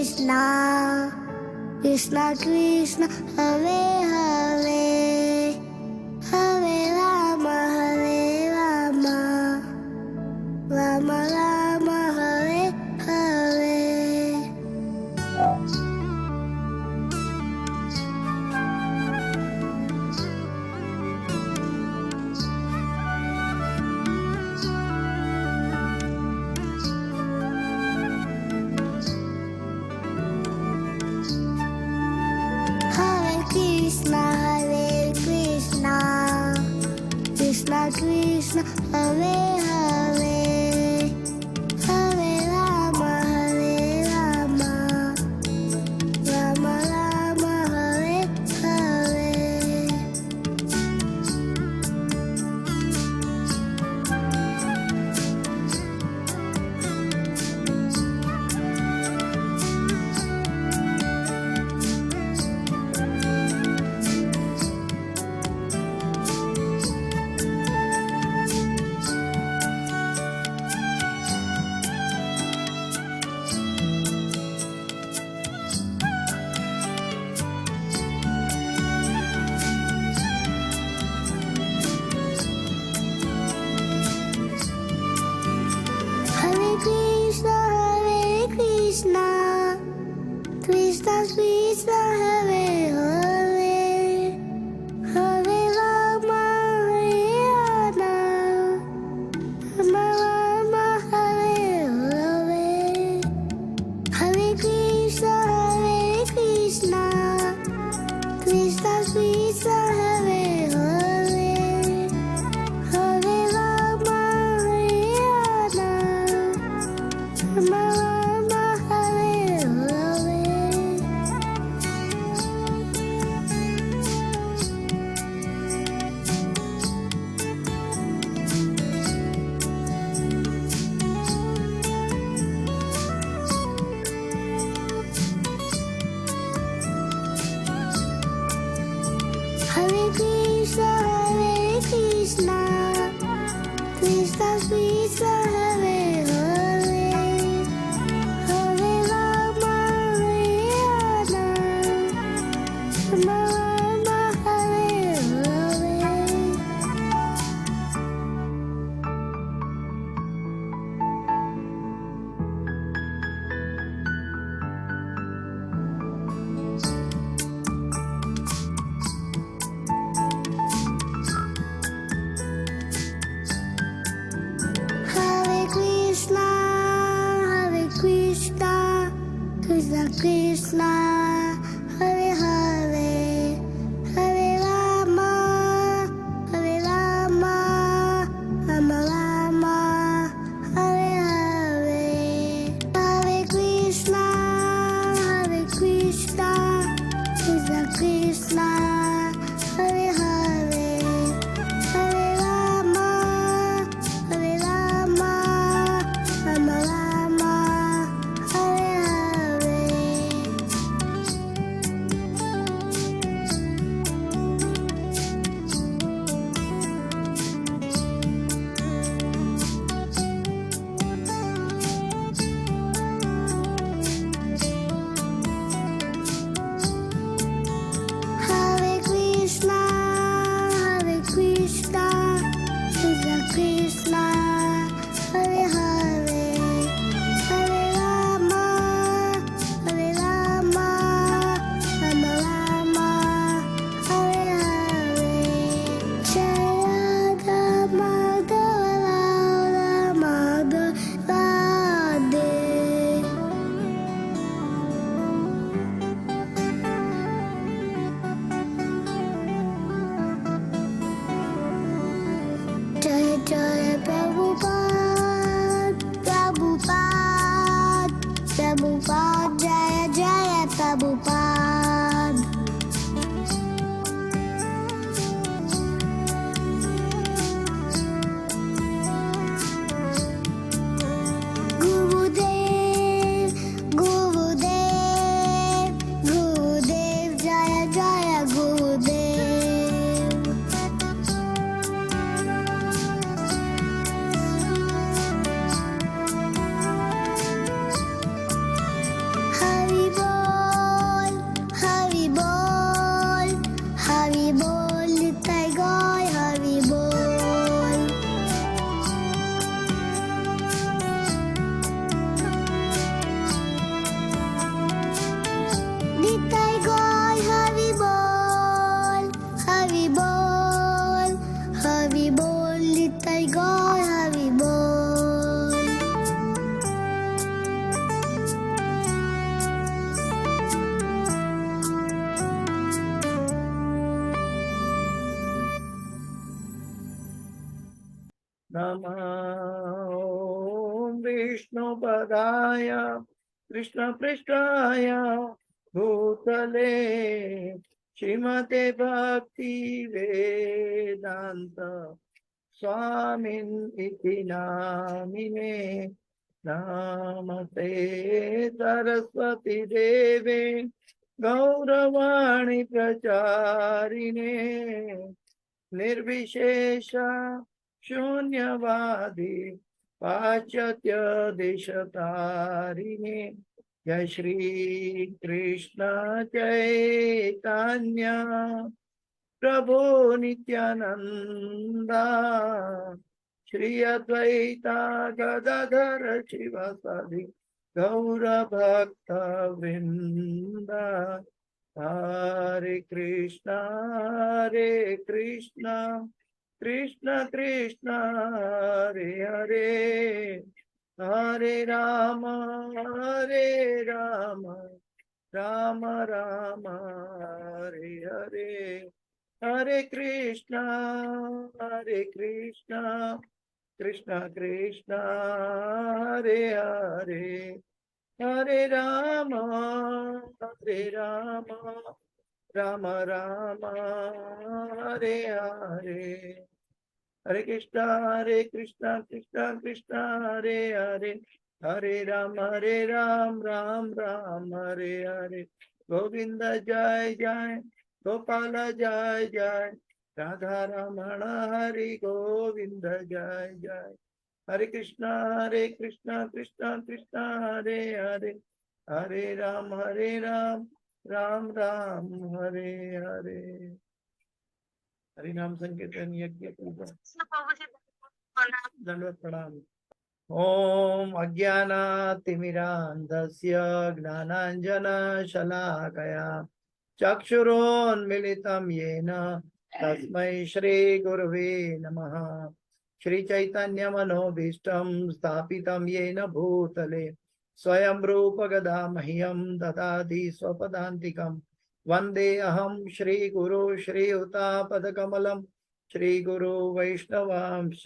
Krishna, Krishna Krishna, Hare Hare, Hare Rama, Hare Rama, Rama Rama, Hare Hare. Hare Krishna, Hare Krishna, Krishna Krishna, Hare Hare, Hare Rama, Hare Rama, Rama Rama, Hare Hare. Hare Krishna, Hare Krishna, Krishna Krishna, Hare Hare, Hare Rama, Hare Rama, Rama Rama, Hare Hare. Hare Krishna, Hare Krishna, Krishna Krishna, Hare Hare, Hare Rama, Hare Rama, Rama Rama, Hare Hare. Hare Krishna, Hare Krishna, Krishna Krishna, Hare Hare, Hare Rama, Hare Rama, Rama Rama, Hare Hare. Hare ॐ विष्णुपदाय कृष्णपृष्ठाय भूतले श्रीमते भक्ति वेदांत स्वामिन् इति नामिने नमस्ते सरस्वती देवे गौरवाणी प्रचारिणे निर्विशेष शून्यवादी पाश्चात्य देशतारिणे जय श्री कृष्ण चैतन्य प्रभु नित्यानंदा श्री अद्वैता गदाधर शिवासादि गौर भक्त वृंदा हरे कृष्णा कृष्ण कृष्ण हरे हरे हरे राम राम राम हरे हरे हरे कृष्णा कृष्ण कृष्ण हरे हरे हरे राम राम राम हरे हरे हरे कृष्णा कृष्ण कृष्ण हरे हरे हरे राम राम राम हरे हरे गोविंद जय जय गोपाल जय जय राधा रमण हरि गोविंद जय जय हरे कृष्णा कृष्ण कृष्ण हरे हरे हरे राम राम राम हरे हरे हरि नाम संकीर्तन यज्ञ पूजा दंडवत प्रणाम ओम अज्ञानातिमिरान्धस्य ज्ञानाञ्जनशलाकया चक्षुरोन्मिलितं येन तस्मै श्रीगुरवे नमः श्रीचैतन्यमनोभीष्टं स्थापितं येन भूतले स्वयं रूपगदा मह्यं ददाति स्वपदान्तिकं वन्दे अहं श्रीगुरो श्रीयुतापदकमलं श्रीगुरो वैष्णवांश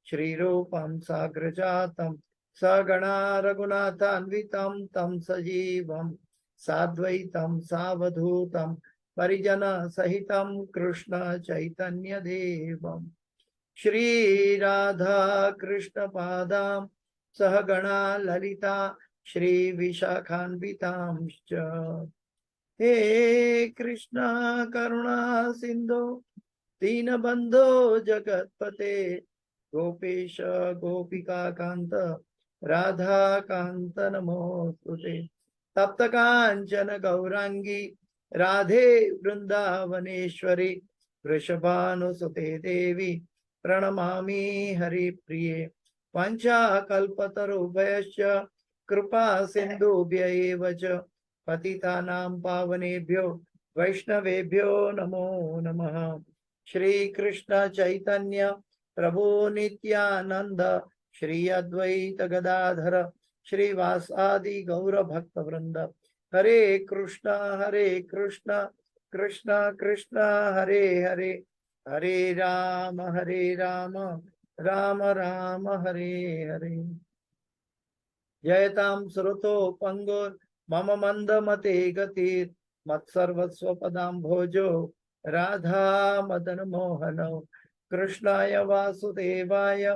श्रीरूपं साग्रजातं सगणा रघुनाथान्वितं तं सजीवं साद्वैतं सावधूतं परिजनसहितं कृष्ण चैतन्यदेवं श्रीराधा कृष्णपादां सहगणा ललिता श्रीविशाखान्वितांश्च हे कृष्ण करुणा सिन्धो दीनबन्धो जगत्पते गोपेश गोपिका कांत राधा कांत नमोस्तुते तप्त कांचन गौरांगी राधे वृंदावनेश्वरी वृषभानुसुते देवी प्रणमामि हरिप्रिये पंचाकल्पतरुभ्यश्च कृपा सिन्धुभ्य एव च पतितानां पावनेभ्यो वैष्णवेभ्यो नमो नमः श्री कृष्ण चैतन्य प्रभु नित्यानंद श्री अद्वैत गदाधर श्रीवासादि गौर भक्त वृंद हरे कृष्ण कृष्ण कृष्ण हरे हरे हरे राम राम राम हरे हरे जयतां श्रुतो पंगुर मम मंद मते गतिर मत्सर्वस्व पदां भोजो राधा मदन मोहनो कृष्णाय वासुदेवाय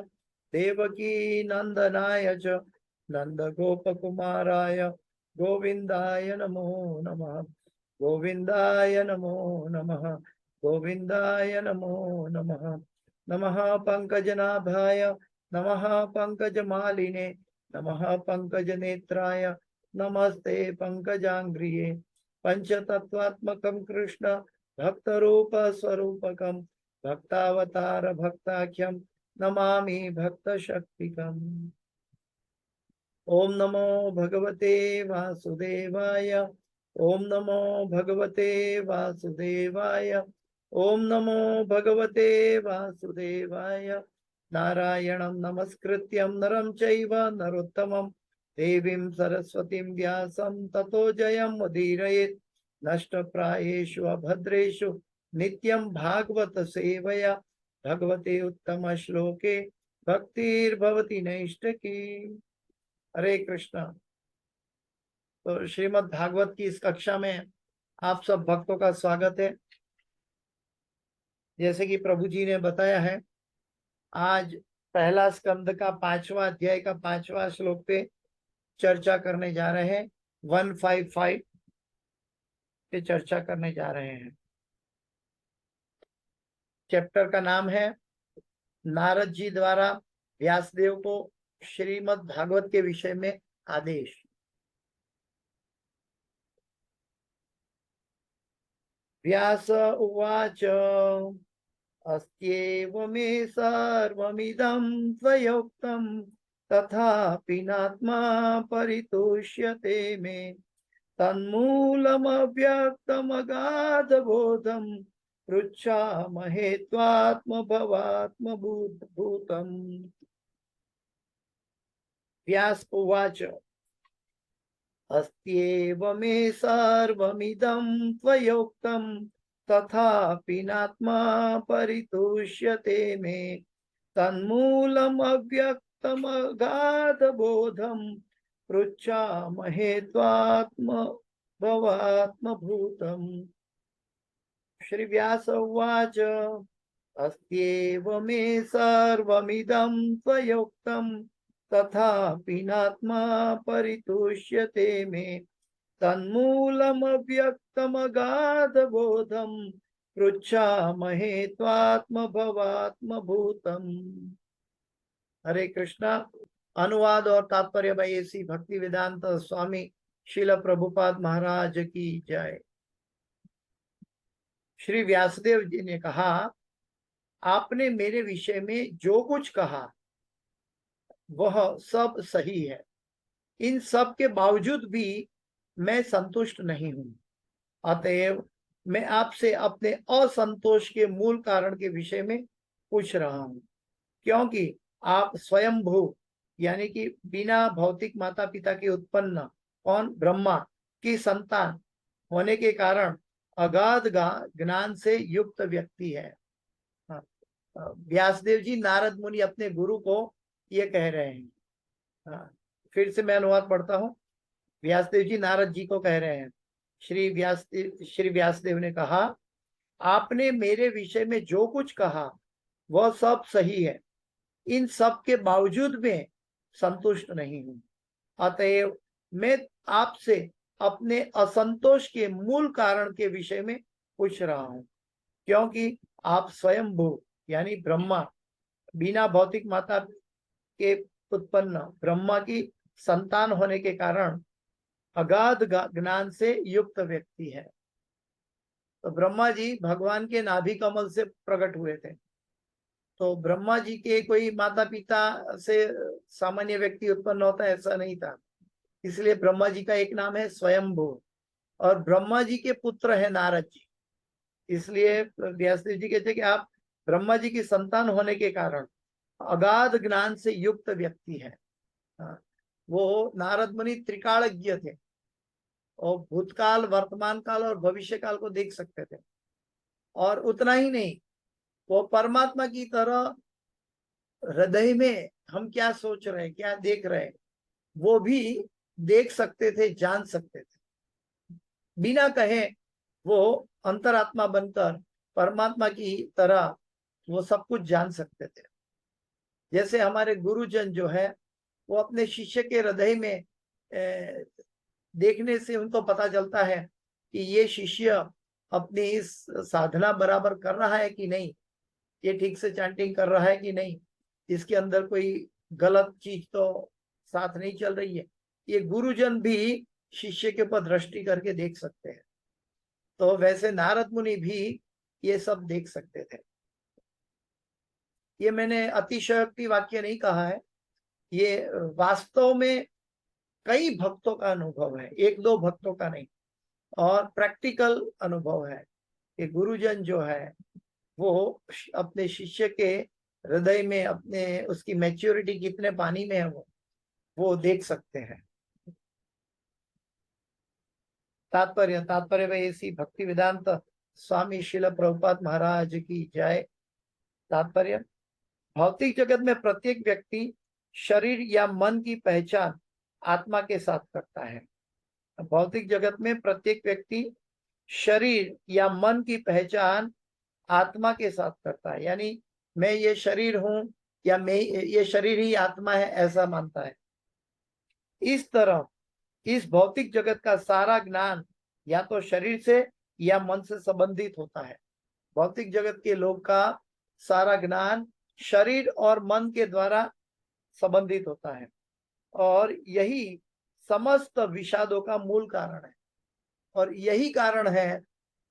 देवकी नंदनाय च नंद गोपकुमाराय गोविंदाय नमो नमः गोविंदाय नमो नमः गोविंदाय नमो नमः नमः पंकजनाभाय नमः पंकजमालिने नमः पंकजनेत्राय नमस्ते पंकजांग्रिये पंचतत्वात्मकं कृष्ण भक्तरूप स्वरूपकं भक्तावतार भक्ताख्यं नमामि भक्त शक्तिकम् ओम नमो भगवते वासुदेवाय ओम नमो भगवते वासुदेवाय ओम नमो भगवते वासुदेवाय नारायणं नमस्कृत्यं नरं चैव नरोत्तमं देवीं सरस्वतीं व्यासं ततो जयं मुदीरयेत् नष्टप्रायेषु अभद्रेषु नित्यं भागवत सेवया भगवते उत्तम श्लोके भक्तिर्भवति नैष्ठिकी। हरे कृष्णा। तो श्रीमद् भागवत की इस कक्षा में आप सब भक्तों का स्वागत है। जैसे कि प्रभु जी ने बताया है, आज पहला स्कंद का 5वां अध्याय का 5वां श्लोक पे चर्चा करने जा रहे हैं। 155 पे चर्चा करने जा रहे हैं। चैप्टर का नाम है नारद जी द्वारा व्यासदेव को श्रीमद् भागवत के विषय में आदेश। व्यास उवाच अस्त्येव मे सर्वमिदं त्वयोक्तं तथापि नात्मा परितुष्यते मे तन्मूलमव्यक्तमगाधबोधं पृच्छामहे त्वात्मभवात्मभूतम्। व्यास उवाच अस्त्येव मे सर्वमिदं त्वयोक्तं तथापि नात्मा परितुष्यते मे तन्मूलमव्यक्तमगाधबोधं पृच्छामहे त्वात्मभवात्मभूतम्। श्री व्यास उवाच अस्त्येव मे सर्वमिदं त्वयोक्तं तथापि नात्मा परितुष्यते मे तन्मूलमव्यक्तमगाधबोधं पृच्छामहे त्वात्मभवात्मभूतम्। हरे कृष्णा। अनुवाद और तात्पर्य भाई ऐसी भक्ति वेदांत स्वामी श्रील प्रभुपाद महाराज की जय। श्री व्यासदेव जी ने कहा, आपने मेरे विषय में जो कुछ कहा वह सब सही है। इन सब के बावजूद भी मैं संतुष्ट नहीं हूं। अतएव मैं आपसे अपने असंतोष के मूल कारण के विषय में पूछ रहा हूं। क्योंकि आप स्वयंभू यानी कि बिना भौतिक माता पिता के उत्पन्न कौन ब्रह्मा की संतान होने के कारण अगाध ज्ञान से युक्त व्यक्ति है। व्यासदेव जी नारद मुनि अपने गुरु को ये कह रहे हैं। फिर से मैं अनुवाद पढ़ता हूँ। व्यासदेव जी नारद जी को कह रहे हैं। श्री व्यासदेव ने कहा, आपने मेरे विषय में जो कुछ कहा वह सब सही है। इन सब के बावजूद मैं संतुष्ट नहीं हूं। अतएव मैं आपसे अपने असंतोष के मूल कारण के विषय में पूछ रहा हूं। क्योंकि आप स्वयंभू यानी ब्रह्मा बिना भौतिक माता के उत्पन्न ब्रह्मा की संतान होने के कारण अगाध ज्ञान से युक्त व्यक्ति है। तो ब्रह्मा जी भगवान के नाभि कमल से प्रकट हुए थे। तो ब्रह्मा जी के कोई माता पिता से सामान्य व्यक्ति उत्पन्न होता है ऐसा नहीं था। इसलिए ब्रह्मा जी का एक नाम है स्वयंभू और ब्रह्मा जी के पुत्र है नारद जी। इसलिए व्यासदेव जी कहते हैं कि आप ब्रह्मा जी की संतान होने के कारण अगाध ज्ञान से युक्त व्यक्ति है। वो नारद मुनि त्रिकालज्ञ थे और भूतकाल वर्तमान काल और भविष्य काल को देख सकते थे। और उतना ही नहीं, वो परमात्मा की तरह हृदय में हम क्या सोच रहे हैं क्या देख रहे हैं वो भी देख सकते थे, जान सकते थे। बिना कहे वो अंतरात्मा बनकर परमात्मा की तरह वो सब कुछ जान सकते थे। जैसे हमारे गुरुजन जो है वो अपने शिष्य के हृदय में देखने से उनको पता चलता है कि ये शिष्य अपनी इस साधना बराबर कर रहा है कि नहीं, ये ठीक से चैंटिंग कर रहा है कि नहीं, इसके अंदर कोई गलत चीज तो साथ नहीं चल रही है। ये गुरुजन भी शिष्य के ऊपर दृष्टि करके देख सकते हैं। तो वैसे नारद मुनि भी ये सब देख सकते थे। ये मैंने अतिशयोक्ति वाक्य नहीं कहा है, ये वास्तव में कई भक्तों का अनुभव है, एक दो भक्तों का नहीं, और प्रैक्टिकल अनुभव है कि गुरुजन जो है वो अपने शिष्य के हृदय में अपने उसकी मैच्योरिटी कितने पानी में है वो देख सकते हैं। तात्पर्य में ऐसी भक्ति वेदांत स्वामी श्रील प्रभुपाद महाराज की जय। तात्पर्य, भौतिक जगत में प्रत्येक व्यक्ति शरीर या मन की पहचान आत्मा के साथ करता है। भौतिक जगत में प्रत्येक व्यक्ति शरीर या मन की पहचान आत्मा के साथ करता है, यानी मैं ये शरीर हूं या मैं ये शरीर ही आत्मा है, ऐसा मानता है। इस तरह इस भौतिक जगत का सारा ज्ञान या तो शरीर से या मन से संबंधित होता है। भौतिक जगत के लोग का सारा ज्ञान शरीर और मन के द्वारा संबंधित होता है, और यही समस्त विषादों का मूल कारण है। और यही कारण है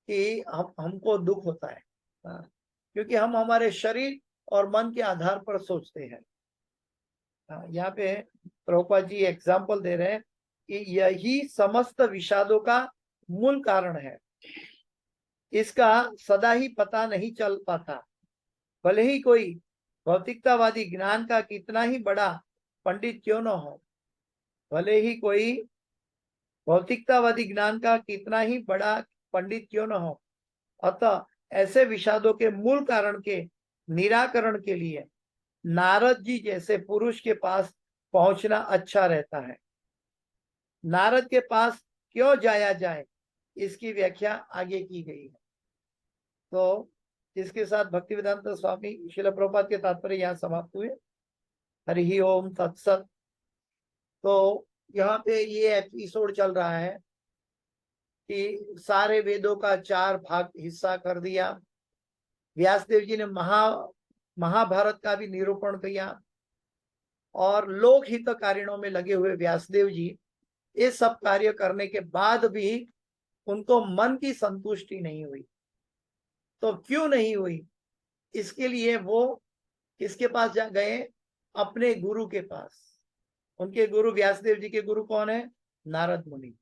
कि हमको दुख होता है, क्योंकि हम हमारे शरीर और मन के आधार पर सोचते हैं। यहाँ पे प्रभुपाद जी एग्जाम्पल दे रहे हैं कि यही समस्त विषादों का मूल कारण है। इसका सदा ही पता नहीं चल पाता, भले ही कोई भौतिकतावादी ज्ञान का कितना ही बड़ा पंडित क्यों न हो, भले ही कोई भौतिकतावादी ज्ञान का कितना ही बड़ा पंडित क्यों न हो। अतः ऐसे विषादों के मूल कारण के निराकरण के लिए नारद जी जैसे पुरुष के पास पहुंचना अच्छा रहता है। नारद के पास क्यों जाया जाए, इसकी व्याख्या आगे की गई है। तो इसके साथ भक्तिवेदांत स्वामी श्रील प्रभुपाद के तात्पर्य यहाँ समाप्त हुए। हरि ओम तत्सत। तो यहाँ पे ये एपिसोड चल रहा है कि सारे वेदों का 4 भाग हिस्सा कर दिया। व्यासदेव जी ने महाभारत का भी निरूपण किया, और लोक हितकारिणों में लगे हुए व्यासदेव जी ये सब कार्य करने के बाद भी उनको मन की संतुष्टि नहीं हुई। तो क्यों नहीं हुई, इसके लिए वो किसके पास जा गए? अपने गुरु के पास। उनके गुरु व्यासदेव जी के गुरु कौन है? नारद मुनि।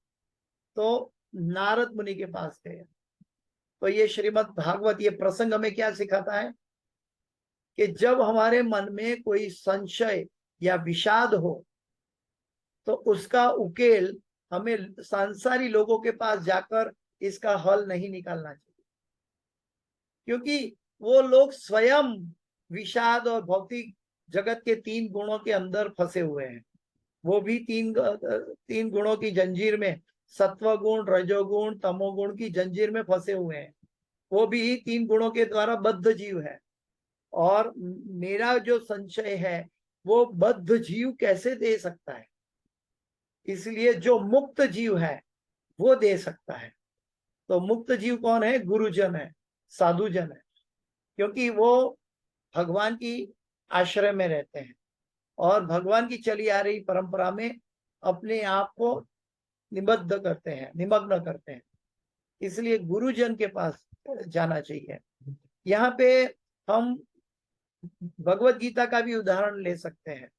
तो नारद मुनि के पास गए। तो ये श्रीमद् भागवत ये प्रसंग हमें क्या सिखाता है कि जब हमारे मन में कोई संशय या विषाद हो तो उसका उकेल हमें सांसारी लोगों के पास जाकर इसका हल नहीं निकालना चाहिए, क्योंकि वो लोग स्वयं विषाद और भौतिक जगत के 3 गुणों के अंदर फंसे हुए हैं। वो भी तीन गुणों की जंजीर में, सत्व गुण, रजोगुण, तमोगुण की जंजीर में फंसे हुए हैं। वो भी 3 गुणों के द्वारा बद्ध जीव है। और मेरा जो संशय है वो बद्ध जीव कैसे दे सकता है? इसलिए जो मुक्त जीव है वो दे सकता है। तो मुक्त जीव कौन है? गुरुजन है, साधुजन है, क्योंकि वो भगवान की आश्रय में रहते हैं और भगवान की चली आ रही परंपरा में अपने आप को निबद्ध करते हैं, निमग्न करते हैं। इसलिए गुरुजन के पास जाना चाहिए। यहाँ पे हम भगवत गीता का भी उदाहरण ले सकते हैं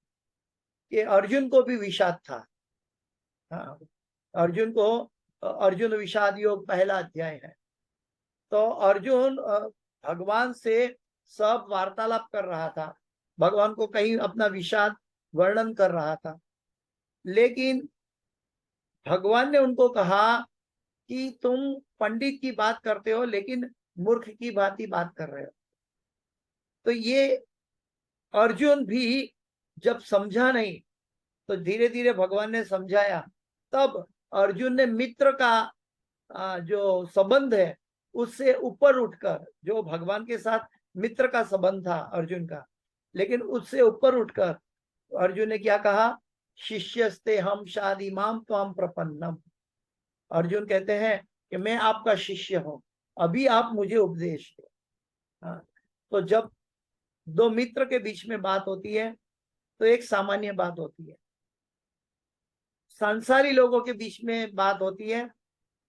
कि अर्जुन को भी विषाद था। हाँ, अर्जुन विषाद योग पहला अध्याय है। तो अर्जुन भगवान से सब वार्तालाप कर रहा था, भगवान को कहीं अपना विषाद वर्णन कर रहा था, लेकिन भगवान ने उनको कहा कि तुम पंडित की बात करते हो लेकिन मूर्ख की भांति बात कर रहे हो। तो ये अर्जुन भी जब समझा नहीं तो धीरे धीरे भगवान ने समझाया। तब अर्जुन ने मित्र का जो संबंध है उससे ऊपर उठकर, जो भगवान के साथ मित्र का संबंध था अर्जुन का, लेकिन उससे ऊपर उठकर अर्जुन ने क्या कहा? शिष्यस्ते हम शादी माम त्वाम प्रपन्नम। अर्जुन कहते हैं कि मैं आपका शिष्य हूं, अभी आप मुझे उपदेश दो। हाँ, तो जब 2 मित्र के बीच में बात होती है तो एक सामान्य बात होती है, संसारी लोगों के बीच में बात होती है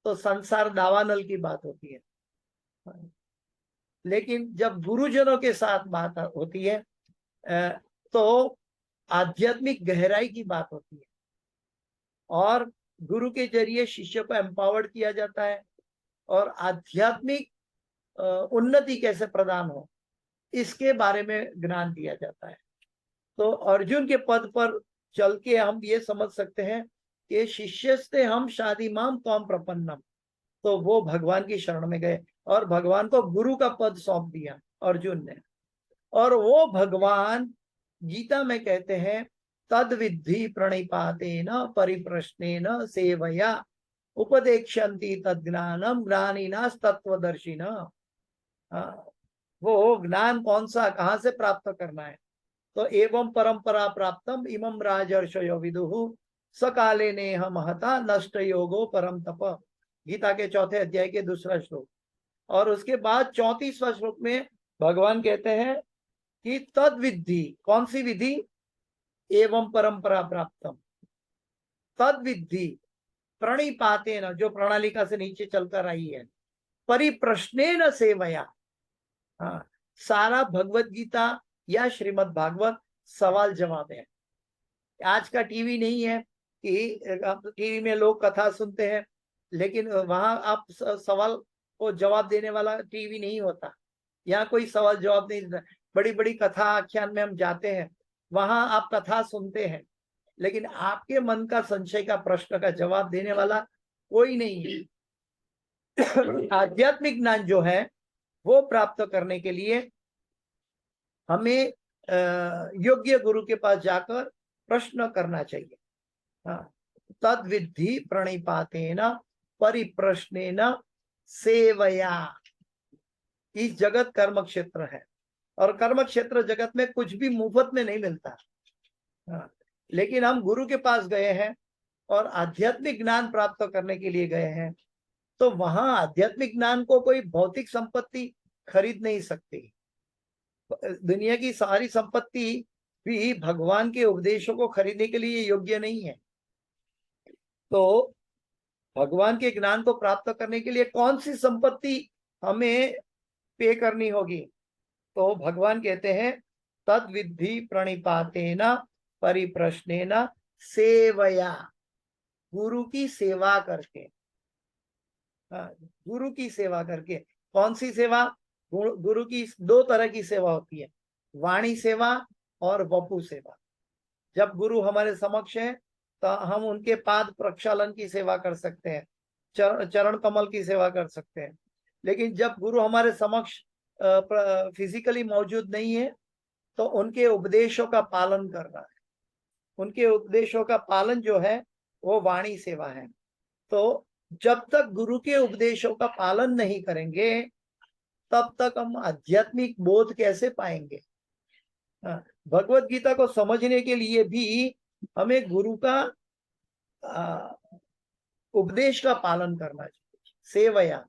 तो संसार दावानल की बात होती है। लेकिन जब गुरुजनों के साथ बात होती है तो आध्यात्मिक गहराई की बात होती है, और गुरु के जरिए शिष्य को एम्पावर्ड किया जाता है, और आध्यात्मिक उन्नति कैसे प्रदान हो इसके बारे में ज्ञान दिया जाता है। तो अर्जुन के पद पर चल के हम ये समझ सकते हैं कि शिष्यस्ते हम शादी माम त्वाम प्रपन्नम। तो वो भगवान की शरण में गए और भगवान को गुरु का पद सौंप दिया अर्जुन ने। और वो भगवान गीता में कहते हैं तद विद्धि प्रणिपातेन परिप्रश्नेन सेवया उपदेक्षन्ति तज्ज्ञानम ज्ञानिनास तत्वदर्शिन। वो ज्ञान कौन सा, कहाँ से प्राप्त करना है? तो एवं परंपरा प्राप्तम इमं राजर्षयो विदुहु सकाले नेह महता नष्ट योगो परम तप। गीता के 4थे अध्याय के 2रा श्लोक। और उसके बाद 34वां श्लोक में भगवान कहते हैं कि तद विद्धि, कौन सी विधि? एवं परंपरा प्राप्तम, तद विद्धि प्रणिपातेन, जो प्रणालिका से नीचे चलकर आई है, परिप्रश्नेन सेवया। हाँ, सारा भगवत गीता या श्रीमद् भागवत सवाल जवाब है। आज का टीवी नहीं है कि टीवी में लोग कथा सुनते हैं, लेकिन वहां आप सवाल को जवाब देने वाला टीवी नहीं होता। यहाँ कोई सवाल जवाब नहीं देता। बड़ी बड़ी कथा आख्यान में हम जाते हैं, वहां आप कथा सुनते हैं, लेकिन आपके मन का संशय का प्रश्न का जवाब देने वाला कोई नहीं है। आध्यात्मिक ज्ञान जो है वो प्राप्त करने के लिए हमें योग्य गुरु के पास जाकर प्रश्न करना चाहिए। हाँ, तद विद्धि प्रणिपातेन परिप्रश्नेन सेवया। इस जगत कर्म क्षेत्र है, और कर्म क्षेत्र जगत में कुछ भी मुफ्त में नहीं मिलता। हाँ, लेकिन हम गुरु के पास गए हैं और आध्यात्मिक ज्ञान प्राप्त करने के लिए गए हैं, तो वहां आध्यात्मिक ज्ञान को कोई भौतिक संपत्ति खरीद नहीं सकती। दुनिया की सारी संपत्ति भी भगवान के उपदेशों को खरीदने के लिए योग्य नहीं है। तो भगवान के ज्ञान को प्राप्त करने के लिए कौन सी संपत्ति हमें पे करनी होगी? तो भगवान कहते हैं तद विद्धि प्रणिपातेन परिप्रश्नेन सेवया, गुरु की सेवा करके। गुरु की सेवा करके। कौन सी सेवा? गुरु की 2 तरह की सेवा होती है, वाणी सेवा और वपु सेवा। जब गुरु हमारे समक्ष है तो हम उनके पाद प्रक्षालन की सेवा कर सकते हैं, चरण कमल की सेवा कर सकते हैं। लेकिन जब गुरु हमारे समक्ष फिजिकली मौजूद नहीं है तो उनके उपदेशों का पालन करना है। उनके उपदेशों का पालन जो है वो वाणी सेवा है। तो जब तक गुरु के उपदेशों का पालन नहीं करेंगे तब तक हम आध्यात्मिक बोध कैसे पाएंगे? भगवत गीता को समझने के लिए भी हमें गुरु का उपदेश का पालन करना चाहिए। सेवया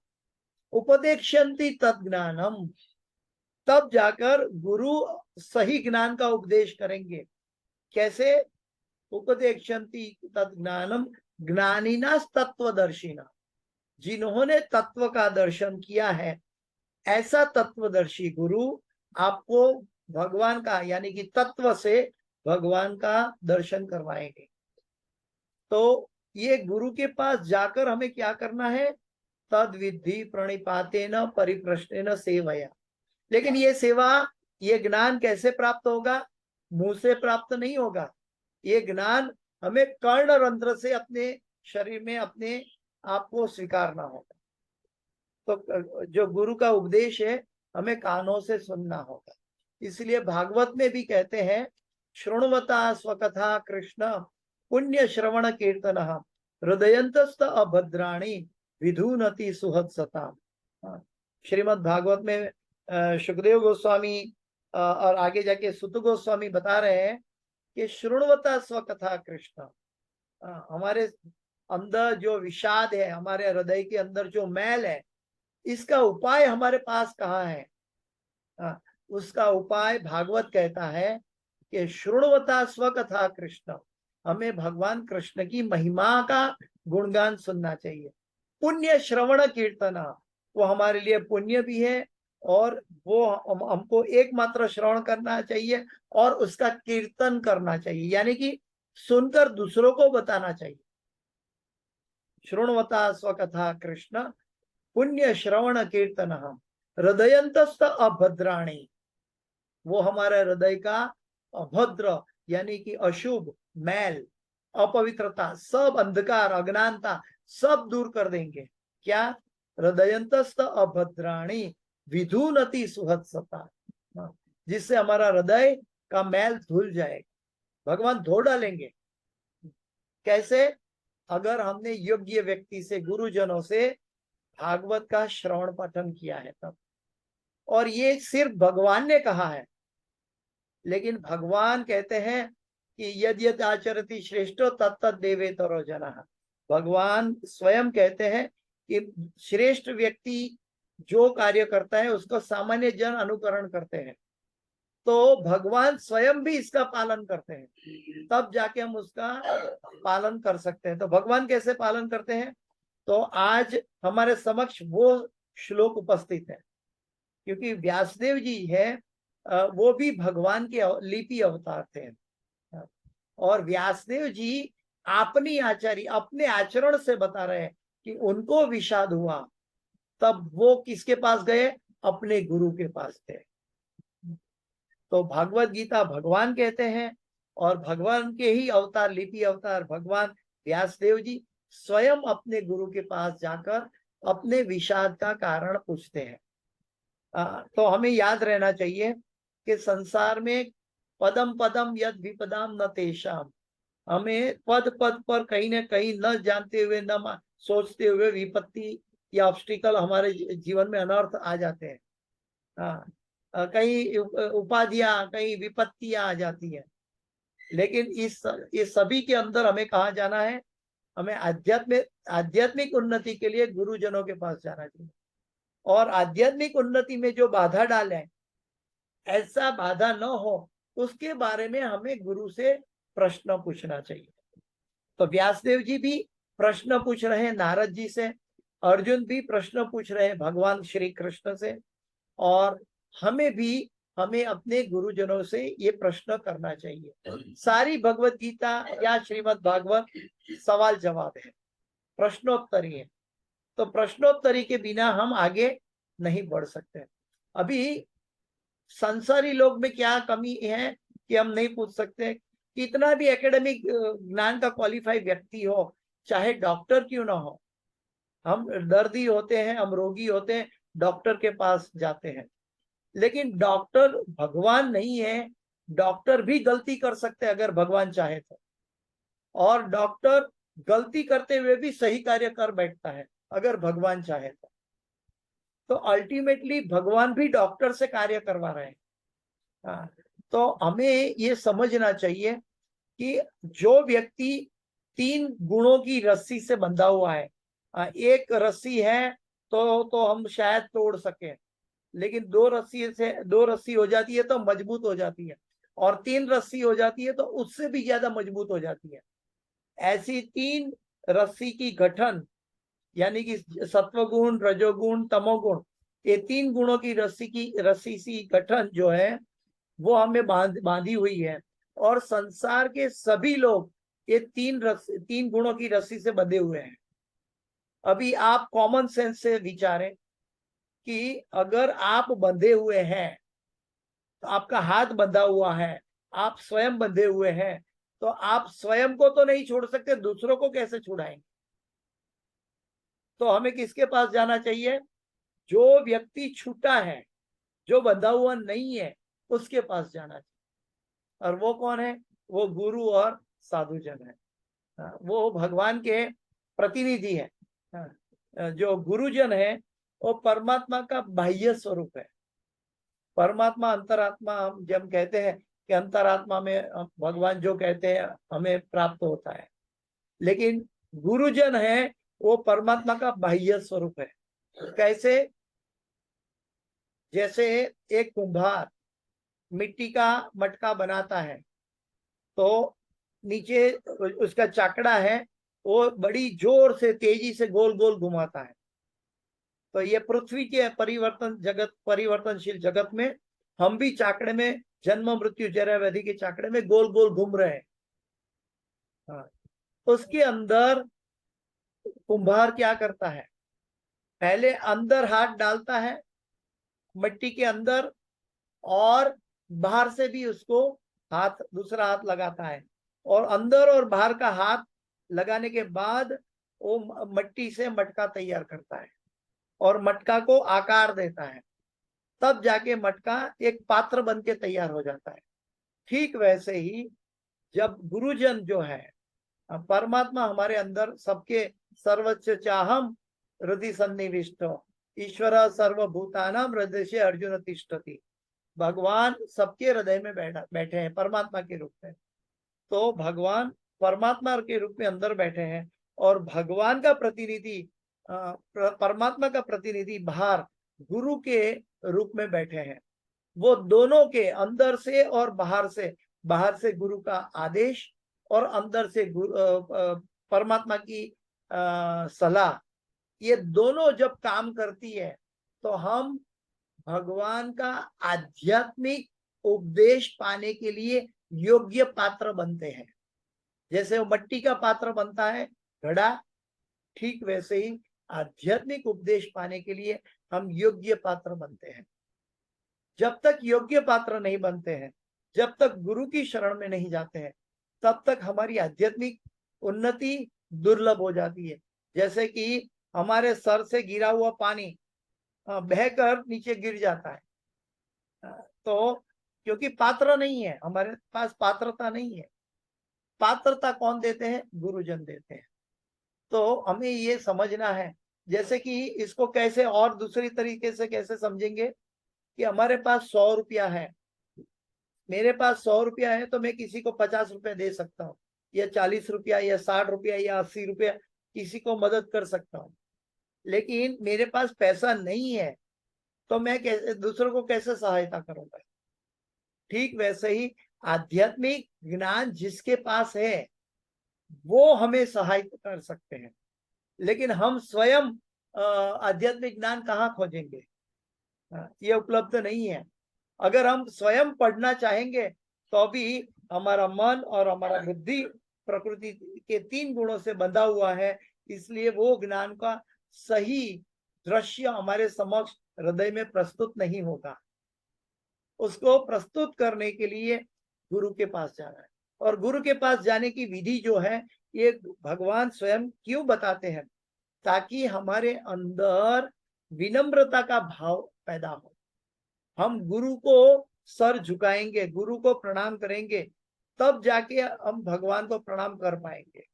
उपदेक्षन्ति तज्ज्ञानम, तब जाकर गुरु सही ज्ञान का उपदेश करेंगे। कैसे? उपदेक्षन्ति तज्ज्ञानम ज्ञानिनास तत्वदर्शिना, जिन्होंने तत्व का दर्शन किया है, ऐसा तत्वदर्शी गुरु आपको भगवान का, यानी कि तत्व से भगवान का दर्शन करवाएंगे। तो ये गुरु के पास जाकर हमें क्या करना है? तद विद्धि प्रणिपातेन परिप्रश्नेन सेवया। लेकिन ये सेवा, ये ज्ञान कैसे प्राप्त होगा? मुंह से प्राप्त नहीं होगा। ये ज्ञान हमें कर्णरंध्र से अपने शरीर में अपने आप को स्वीकारना होगा। तो जो गुरु का उपदेश है हमें कानों से सुनना होगा। इसलिए भागवत में भी कहते हैं शृण्वता स्वकथा कृष्ण पुण्य श्रवण कीर्तन हृदयंतस्थ अभद्राणी विधुनति सुहृत्सता। श्रीमद् भागवत में सुखदेव गोस्वामी और आगे जाके सुत गोस्वामी बता रहे हैं कि शृण्वता स्वकथा कृष्ण, हमारे अंदर जो विषाद है, हमारे हृदय के अंदर जो मैल है, इसका उपाय हमारे पास कहाँ है? उसका उपाय भागवत कहता है कि शृण्वता स्वकथा कृष्ण, हमें भगवान कृष्ण की महिमा का गुणगान सुनना चाहिए। पुण्य श्रवण कीर्तन, वो हमारे लिए पुण्य भी है और वो हमको एकमात्र श्रवण करना चाहिए और उसका कीर्तन करना चाहिए, यानी कि सुनकर दूसरों को बताना चाहिए। शृण्वता स्वकथा कृष्ण पुण्य श्रवण कीर्तन हृदयंतस्थ अभद्राणी, वो हमारे हृदय का अभद्र यानी कि अशुभ, मैल, अपवित्रता, सब अंधकार, अज्ञानता सब दूर कर देंगे। क्या? हृदयंतस्थ अभद्राणी विधुनति सुहृत्सता, जिससे हमारा हृदय का मैल धुल जाएगा। भगवान धो डालेंगे। कैसे? अगर हमने योग्य व्यक्ति से, गुरुजनों से भागवत का श्रवण पठन किया है तब। और ये सिर्फ भगवान ने कहा है, लेकिन भगवान कहते हैं कि यद यद आचरति श्रेष्ठो तत्त देवेतरो जनः। भगवान स्वयं कहते हैं कि श्रेष्ठ व्यक्ति जो कार्य करता है उसको सामान्य जन अनुकरण करते हैं। तो भगवान स्वयं भी इसका पालन करते हैं, तब जाके हम उसका पालन कर सकते हैं। तो भगवान कैसे पालन करते हैं? तो आज हमारे समक्ष वो श्लोक उपस्थित है, क्योंकि व्यासदेव जी है, वो भी भगवान के लिपि अवतार थे। और व्यासदेव जी अपने आचरण से बता रहे हैं कि उनको विषाद हुआ, तब वो किसके पास गए? अपने गुरु के पास थे। तो भागवत गीता भगवान कहते हैं, और भगवान के ही अवतार, लिपि अवतार भगवान व्यासदेव जी स्वयं अपने गुरु के पास जाकर अपने विषाद का कारण पूछते हैं। तो हमें याद रहना चाहिए कि संसार में पदम पदम यद विपदाम न तेषाम, हमें पद पद पर कहीं ना कहीं न जानते हुए, न सोचते हुए विपत्ति या ऑब्स्टिकल हमारे जीवन में अनर्थ आ जाते हैं। कहीं उपाधियां, कहीं विपत्तियां आ जाती हैं। लेकिन इस सभी के अंदर हमें कहाँ जाना है? हमें आध्यात्मिक उन्नति के लिए गुरुजनों के पास जाना चाहिए। और आध्यात्मिक उन्नति में जो बाधा डाले, ऐसा बाधा न हो, उसके बारे में हमें गुरु से प्रश्न पूछना चाहिए। तो व्यासदेव जी भी प्रश्न पूछ रहे हैं नारद जी से, अर्जुन भी प्रश्न पूछ रहे हैं भगवान श्री कृष्ण से, और हमें अपने गुरुजनों से ये प्रश्न करना चाहिए। सारी भगवत गीता या श्रीमद् भागवत सवाल जवाब है, प्रश्नोत्तरी है। तो प्रश्नोत्तरी के बिना हम आगे नहीं बढ़ सकते। अभी संसारी लोग में क्या कमी है कि हम नहीं पूछ सकते? कितना भी एकेडमिक ज्ञान का क्वालिफाइड व्यक्ति हो, चाहे डॉक्टर क्यों ना हो, हम दर्दी होते हैं, हम रोगी होते हैं, डॉक्टर के पास जाते हैं। लेकिन डॉक्टर भगवान नहीं है। डॉक्टर भी गलती कर सकते हैं अगर भगवान चाहे तो, और डॉक्टर गलती करते हुए भी सही कार्य कर बैठता है अगर भगवान चाहे तो अल्टीमेटली भगवान भी डॉक्टर से कार्य करवा रहे हैं। तो हमें ये समझना चाहिए कि जो व्यक्ति 3 गुणों की रस्सी से बंधा हुआ है, एक रस्सी है तो हम शायद तोड़ सके, लेकिन 2 रस्सी हो जाती है तो मजबूत हो जाती है, और 3 रस्सी हो जाती है तो उससे भी ज्यादा मजबूत हो जाती है। ऐसी 3 रस्सी की गठन, यानी कि सत्वगुण, रजोगुण, तमोगुण, ये 3 गुणों की रस्सी सी गठन जो है वो हमें बांधी हुई है। और संसार के सभी लोग ये 3 गुणों की रस्सी से बंधे हुए हैं। अभी आप कॉमन सेंस से विचारें कि अगर आप बंधे हुए हैं, तो आपका हाथ बंधा हुआ है, आप स्वयं बंधे हुए हैं, तो आप स्वयं को तो नहीं छोड़ सकते, दूसरों को कैसे छुड़ाएंगे? तो हमें किसके पास जाना चाहिए? जो व्यक्ति छूटा है, जो बंधा हुआ नहीं है, उसके पास जाना चाहिए। और वो कौन है? वो गुरु और साधुजन है। वो भगवान के प्रतिनिधि है। जो गुरुजन है वो परमात्मा का बाह्य स्वरूप है। परमात्मा, अंतरात्मा, हम जब कहते हैं कि अंतरात्मा में भगवान जो कहते हैं हमें प्राप्त होता है, लेकिन गुरुजन है वो परमात्मा का बाह्य स्वरूप है। कैसे? जैसे एक कुम्हार मिट्टी का मटका बनाता है, तो नीचे उसका चाकड़ा है, वो बड़ी जोर से, तेजी से गोल गोल घुमाता है। तो ये पृथ्वी के परिवर्तनशील जगत में हम भी चाकड़े में, जन्म मृत्यु जरा व्याधि के चाकड़े में गोल गोल घूम रहे हैं। उसके अंदर कुम्हार क्या करता है? पहले अंदर हाथ डालता है मिट्टी के अंदर, और बाहर से भी उसको दूसरा हाथ लगाता है, और अंदर और बाहर का हाथ लगाने के बाद वो मिट्टी से मटका तैयार करता है और मटका को आकार देता है। तब जाके मटका एक पात्र बन के तैयार हो जाता है। ठीक वैसे ही जब गुरुजन जो है, परमात्मा हमारे अंदर सबके सर्वोच्च चाहम हृदय सन्निविष्टो ईश्वर सर्वभूतानाम हृदय से अर्जुन तिष्ठति, भगवान सबके हृदय में बैठे हैं परमात्मा के रूप में। तो भगवान परमात्मा के रूप में अंदर बैठे हैं और भगवान का प्रतिनिधि परमात्मा का प्रतिनिधि बाहर गुरु के रूप में बैठे हैं। वो दोनों के अंदर से और बाहर से गुरु का आदेश और अंदर से परमात्मा की सलाह, ये दोनों जब काम करती है तो हम भगवान का आध्यात्मिक उपदेश पाने के लिए योग्य पात्र बनते हैं। जैसे वो मट्टी का पात्र बनता है घड़ा, ठीक वैसे ही आध्यात्मिक उपदेश पाने के लिए हम योग्य पात्र बनते हैं। जब तक योग्य पात्र नहीं बनते हैं, जब तक गुरु की शरण में नहीं जाते हैं, तब तक हमारी आध्यात्मिक उन्नति दुर्लभ हो जाती है। जैसे कि हमारे सर से गिरा हुआ पानी बहकर नीचे गिर जाता है, तो क्योंकि पात्र नहीं है, हमारे पास पात्रता नहीं है। पात्रता कौन देते हैं? गुरुजन देते हैं। तो हमें ये समझना है, जैसे कि इसको कैसे और दूसरी तरीके से कैसे समझेंगे कि हमारे पास 100 रुपया है, मेरे पास 100 रुपया है तो मैं किसी को 50 रुपया दे सकता हूँ, या 40 रुपया या 60 रुपया या 80 रुपया किसी को मदद कर सकता हूँ। लेकिन मेरे पास पैसा नहीं है तो मैं कैसे दूसरों को कैसे सहायता करूंगा? ठीक वैसे ही आध्यात्मिक ज्ञान जिसके पास है वो हमें सहायता कर सकते हैं, लेकिन हम स्वयं आध्यात्मिक ज्ञान कहाँ खोजेंगे? ये उपलब्ध नहीं है। अगर हम स्वयं पढ़ना चाहेंगे तो भी हमारा मन और हमारा बुद्धि प्रकृति के 3 गुणों से बंधा हुआ है, इसलिए वो ज्ञान का सही दृश्य हमारे समक्ष हृदय में प्रस्तुत नहीं होगा। उसको प्रस्तुत करने के लिए गुरु के पास जाना है, और गुरु के पास जाने की विधि जो है ये भगवान स्वयं क्यों बताते हैं? ताकि हमारे अंदर विनम्रता का भाव पैदा हो। हम गुरु को सर झुकाएंगे, गुरु को प्रणाम करेंगे, तब जाके हम भगवान को प्रणाम कर पाएंगे।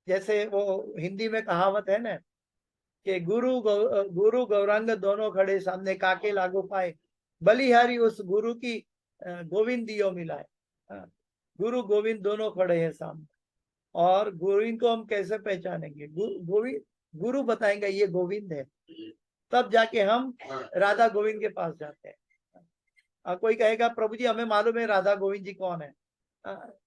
जैसे वो हिंदी में कहावत है ना कि गुरु गौरांग दोनों खड़े सामने, काके लागू पाए, बलिहारी उस गुरु की गोविंदियों मिलाए। गुरु गोविंद दोनों खड़े हैं सामने, और गोविंद को हम कैसे पहचानेंगे? गुरु बताएंगे ये गोविंद है, तब जाके हम राधा गोविंद के पास जाते हैं। कोई कहेगा प्रभु जी हमें मालूम है राधा गोविंद जी कौन है,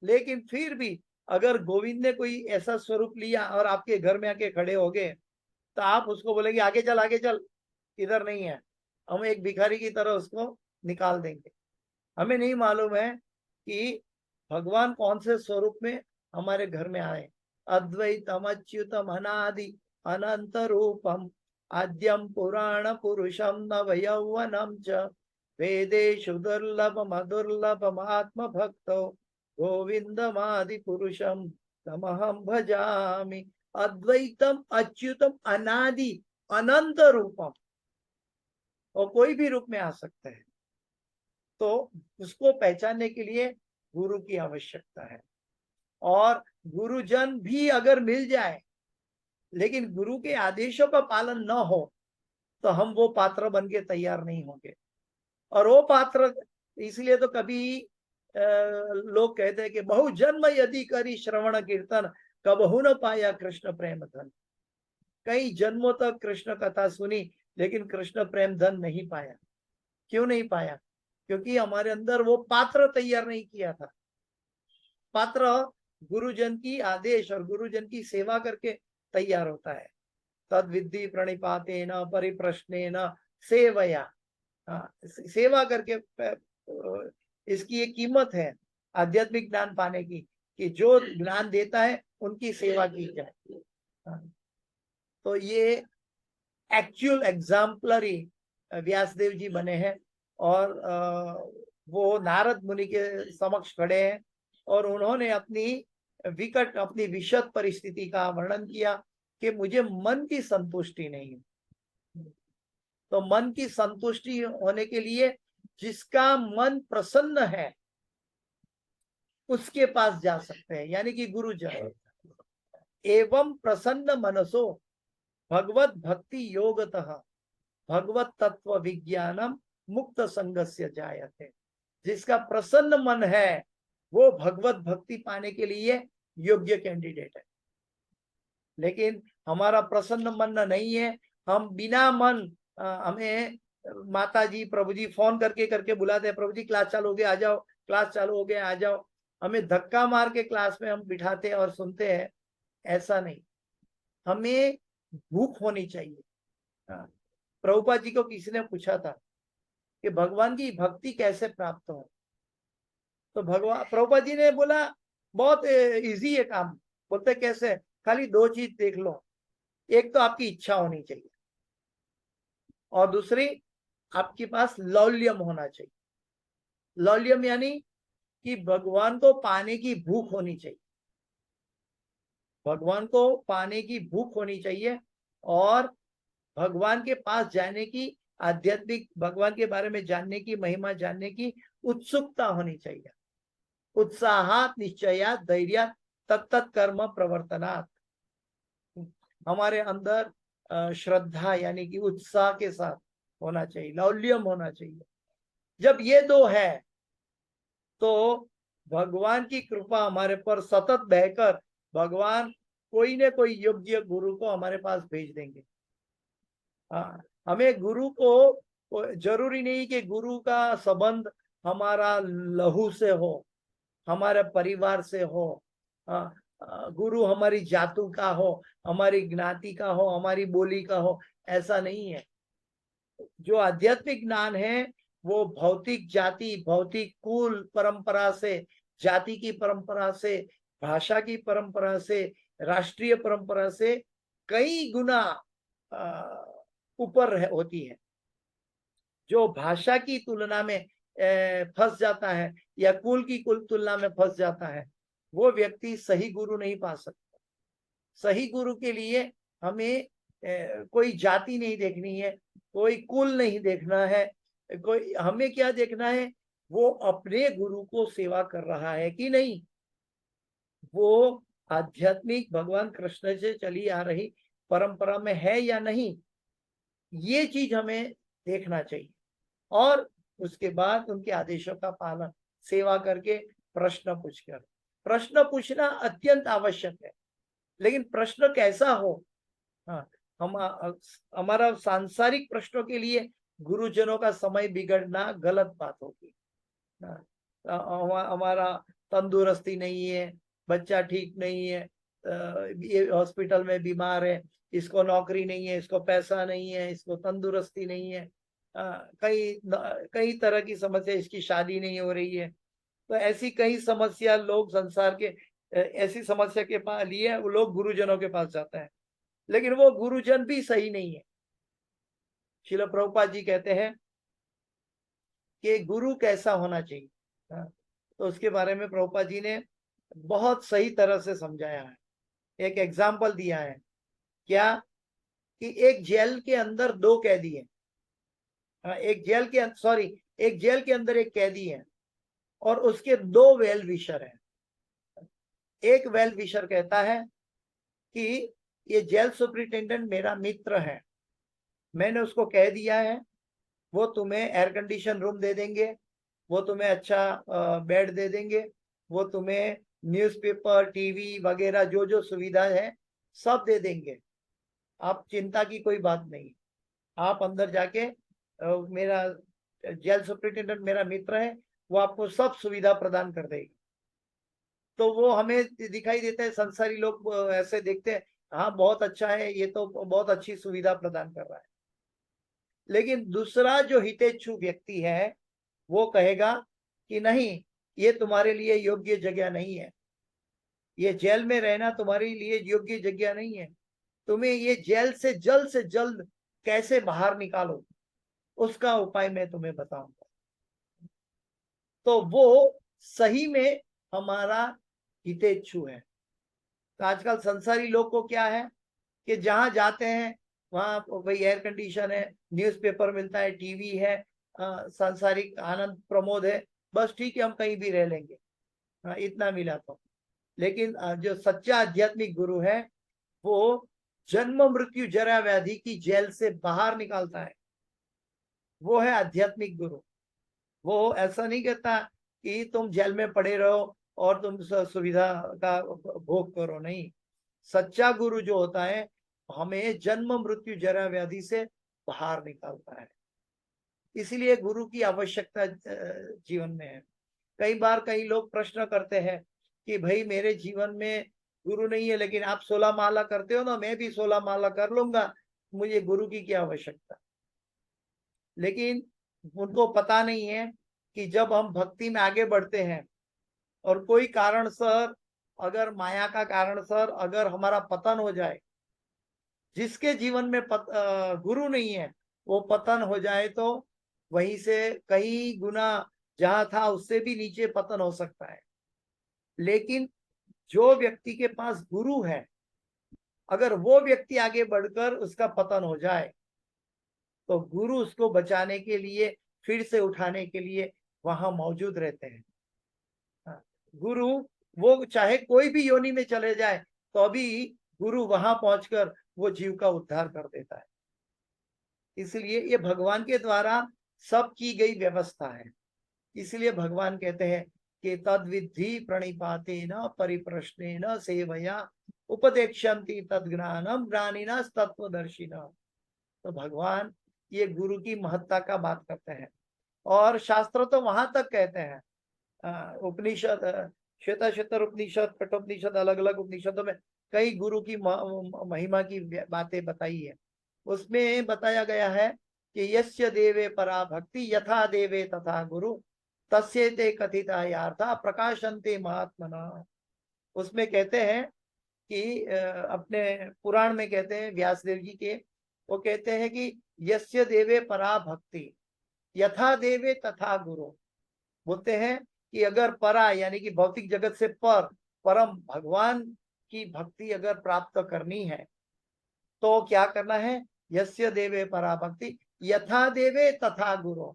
लेकिन फिर भी अगर गोविंद ने कोई ऐसा स्वरूप लिया और आपके घर में आके खड़े हो गए तो आप उसको बोलेंगे आगे चल, इधर नहीं है, हम एक भिखारी की तरह उसको निकाल देंगे। हमें नहीं मालूम है कि भगवान कौन से स्वरूप में हमारे घर में आए। अद्वैतम अच्युतम अनादि अनंत रूपम आद्यम पुराण पुरुषम नव यौवनम च वेदेषु दुर्लभम अदुर्लभम आत्म भक्तो गोविंदमादि पुरुषम तमहं भजामि। अद्वैतम अच्युतम अनादि अनंत रूपम, और कोई भी रूप में आ सकता है। तो उसको पहचानने के लिए गुरु की आवश्यकता है, और गुरुजन भी अगर मिल जाए लेकिन गुरु के आदेशों का पालन न हो तो हम वो पात्र बन के तैयार नहीं होंगे। और वो पात्र इसलिए तो कभी लोग कहते हैं कि बहु जन्म यदि करी श्रवण कीर्तन कबहु न पाया कृष्ण प्रेम धन। कई जन्मों तक कृष्ण कथा सुनी लेकिन कृष्ण प्रेम धन नहीं पाया। क्यों नहीं पाया? क्योंकि हमारे अंदर वो पात्र तैयार नहीं किया था। पात्र गुरुजन की आदेश और गुरुजन की सेवा करके तैयार होता है। तद विद्धि प्रणिपातेन परिप्रश्नेन सेवया, सेवा करके इसकी एक कीमत है आध्यात्मिक ज्ञान पाने की, कि जो ज्ञान देता है उनकी सेवा की जाए। तो ये एक्चुअल एग्जाम्पलरी व्यासदेव जी बने हैं, और वो नारद मुनि के समक्ष खड़े हैं और उन्होंने अपनी विषद परिस्थिति का वर्णन किया कि मुझे मन की संतुष्टि नहीं है। तो मन की संतुष्टि होने के लिए जिसका मन प्रसन्न है उसके पास जा सकते हैं, यानी कि गुरुजन। एवं प्रसन्न मनसो भगवत भक्ति योगतः भगवत तत्व विज्ञानम मुक्त संगस्य जायते। जिसका प्रसन्न मन है वो भगवत भक्ति पाने के लिए योग्य कैंडिडेट है। लेकिन हमारा प्रसन्न मन नहीं है, हम बिना मन हमें माता जी प्रभु जी फोन करके करके बुलाते हैं, प्रभु जी क्लास चालू हो गया आ जाओ, क्लास चालू हो गया आ जाओ, हमें धक्का मार के क्लास में हम बिठाते हैं और सुनते हैं। ऐसा नहीं, हमें भूख होनी चाहिए। प्रभुपाद जी को किसी ने पूछा था कि भगवान की भक्ति कैसे प्राप्त हो, तो भगवान प्रभुपाद जी ने बोला बहुत इजी है काम। बोलते कैसे, खाली दो चीज देख लो, एक तो आपकी इच्छा होनी चाहिए और दूसरी आपके पास लौल्यम होना चाहिए। लौल्यम यानी कि भगवान को पाने की भूख होनी चाहिए, भगवान को पाने की भूख होनी चाहिए और भगवान के पास जाने की, आध्यात्मिक भगवान के बारे में जानने की, महिमा जानने की उत्सुकता होनी चाहिए। उत्साहात निश्चयात धैर्यात तत्त कर्म प्रवर्तनात्। हमारे अंदर श्रद्धा यानी कि उत्साह के साथ होना चाहिए, लौल्यम होना चाहिए। जब ये दो है तो भगवान की कृपा हमारे पर सतत बहकर भगवान कोई न कोई योग्य गुरु को हमारे पास भेज देंगे। हमें गुरु को जरूरी नहीं कि गुरु का संबंध हमारा लहू से हो, हमारे परिवार से हो, गुरु हमारी जातु का हो, हमारी ज्ञाति का हो, हमारी बोली का हो, ऐसा नहीं है। जो आध्यात्मिक ज्ञान है वो भौतिक जाति, भौतिक कुल परंपरा से, जाति की परंपरा से, भाषा की परंपरा से, राष्ट्रीय परंपरा से कई गुना ऊपर होती है। जो भाषा की तुलना में फंस जाता है या कुल की कुल तुलना में फंस जाता है, वो व्यक्ति सही गुरु नहीं पा सकता। सही गुरु के लिए हमें कोई जाति नहीं देखनी है, कोई कुल नहीं देखना है, कोई हमें क्या देखना है, वो अपने गुरु को सेवा कर रहा है कि नहीं, वो आध्यात्मिक भगवान कृष्ण से चली आ रही परंपरा में है या नहीं, ये चीज हमें देखना चाहिए। और उसके बाद उनके आदेशों का पालन, सेवा करके प्रश्न पूछकर। प्रश्न पूछना अत्यंत आवश्यक है, लेकिन प्रश्न कैसा हो। हाँ, हमारा सांसारिक प्रश्नों के लिए गुरुजनों का समय बिगड़ना गलत बात होगी। हमारा तंदुरुस्ती नहीं है, बच्चा ठीक नहीं है, ये हॉस्पिटल में बीमार है, इसको नौकरी नहीं है, इसको पैसा नहीं है, इसको तंदुरुस्ती नहीं है, कई तरह की समस्या, इसकी शादी नहीं हो रही है। तो ऐसी कई समस्या लोग संसार के ऐसी समस्या के पास लिए वो लोग गुरुजनों के पास जाते हैं, लेकिन वो गुरुजन भी सही नहीं है। श्रील प्रभुपाद जी कहते हैं कि गुरु कैसा होना चाहिए, तो उसके बारे में प्रभुपाद जी ने बहुत सही तरह से समझाया है। एक एग्जाम्पल दिया है, क्या कि एक जेल के अंदर दो कैदी हैं, एक जेल के अंदर एक कैदी है और उसके दो वेल विशर हैं। एक वेल विशर कहता है कि ये जेल सुपरिटेंडेंट मेरा मित्र है, मैंने उसको कह दिया है वो तुम्हें एयर कंडीशन रूम दे देंगे, वो तुम्हें अच्छा बेड दे देंगे, वो तुम्हें न्यूज़पेपर, टीवी वगैरह जो जो सुविधा है सब दे देंगे, आप चिंता की कोई बात नहीं। आप अंदर जाके मेरा जेल सुपरिटेंडेंट मेरा मित्र है, वो आपको सब सुविधा प्रदान कर देगी। तो वो हमें दिखाई देता है, संसारी लोग ऐसे देखते हैं, हाँ बहुत अच्छा है, ये तो बहुत अच्छी सुविधा प्रदान कर रहा है। लेकिन दूसरा जो हितेच्छु व्यक्ति है वो कहेगा कि नहीं, ये तुम्हारे लिए योग्य जगह नहीं है, ये जेल में रहना तुम्हारे लिए योग्य जगह नहीं है, तुम्हें ये जेल से जल्द कैसे बाहर निकालो उसका उपाय मैं तुम्हें बताऊंगा। तो वो सही में हमारा हितेच्छु है। तो आजकल संसारी लोग को क्या है कि जहां जाते हैं वहाँ भाई एयर कंडीशन है, न्यूज़पेपर मिलता है, टीवी है, सांसारिक आनंद प्रमोद है, बस ठीक है हम कहीं भी रह लेंगे, इतना मिला तो। लेकिन जो सच्चा आध्यात्मिक गुरु है वो जन्म मृत्यु जरा व्याधि की जेल से बाहर निकालता है, वो है आध्यात्मिक गुरु। वो ऐसा नहीं कहता कि तुम जेल में पड़े रहो और तुम सुविधा का भोग करो, नहीं। सच्चा गुरु जो होता है हमें जन्म मृत्यु जरा व्याधि से बाहर निकालता है। इसलिए गुरु की आवश्यकता जीवन में है। कई बार कई लोग प्रश्न करते हैं कि भाई मेरे जीवन में गुरु नहीं है, लेकिन आप 16 माला करते हो ना, मैं भी 16 माला कर लूंगा, मुझे गुरु की क्या आवश्यकता। लेकिन उनको पता नहीं है कि जब हम भक्ति में आगे बढ़ते हैं और कोई कारणसर, अगर माया का कारणसर अगर हमारा पतन हो जाए, जिसके जीवन में गुरु नहीं है वो पतन हो जाए तो वहीं से कई गुना जहां था उससे भी नीचे पतन हो सकता है। लेकिन जो व्यक्ति के पास गुरु है, अगर वो व्यक्ति आगे बढ़कर उसका पतन हो जाए तो गुरु उसको बचाने के लिए, फिर से उठाने के लिए वहां मौजूद रहते हैं। गुरु वो चाहे कोई भी योनि में चले जाए तो अभी गुरु वहां पहुंचकर वो जीव का उद्धार कर देता है। इसलिए ये भगवान के द्वारा सब की गई व्यवस्था है। इसलिए भगवान कहते हैं कि तद्विद्धि प्रणिपाते न परिप्रश्ने न सेवया उपदेक्षन्ति तद्ज्ञानम ज्ञानिना तत्वदर्शिना। तो भगवान ये गुरु की महत्ता का बात करते हैं। और शास्त्र तो वहां तक कहते हैं, उपनिषद, श्वेताश्वतर उपनिषद, कठोपनिषद, अलग अलग उपनिषदों में कई गुरु की महिमा की बातें बताई है। उसमें बताया गया है कि यस्य देवे परा भक्ति यथा देवे तथा गुरु तस्येते कथिता यार्था प्रकाशन्ते महात्मना। उसमें कहते हैं कि अपने पुराण में कहते हैं व्यासदेव जी के, वो कहते हैं कि यस्य देवे परा भक्ति यथा देवे तथा गुरु। बोलते हैं कि अगर परा यानी कि भौतिक जगत से परम भगवान की भक्ति अगर प्राप्त करनी है तो क्या करना है, यस्य देवे परा भक्ति यथा देवे तथा गुरु।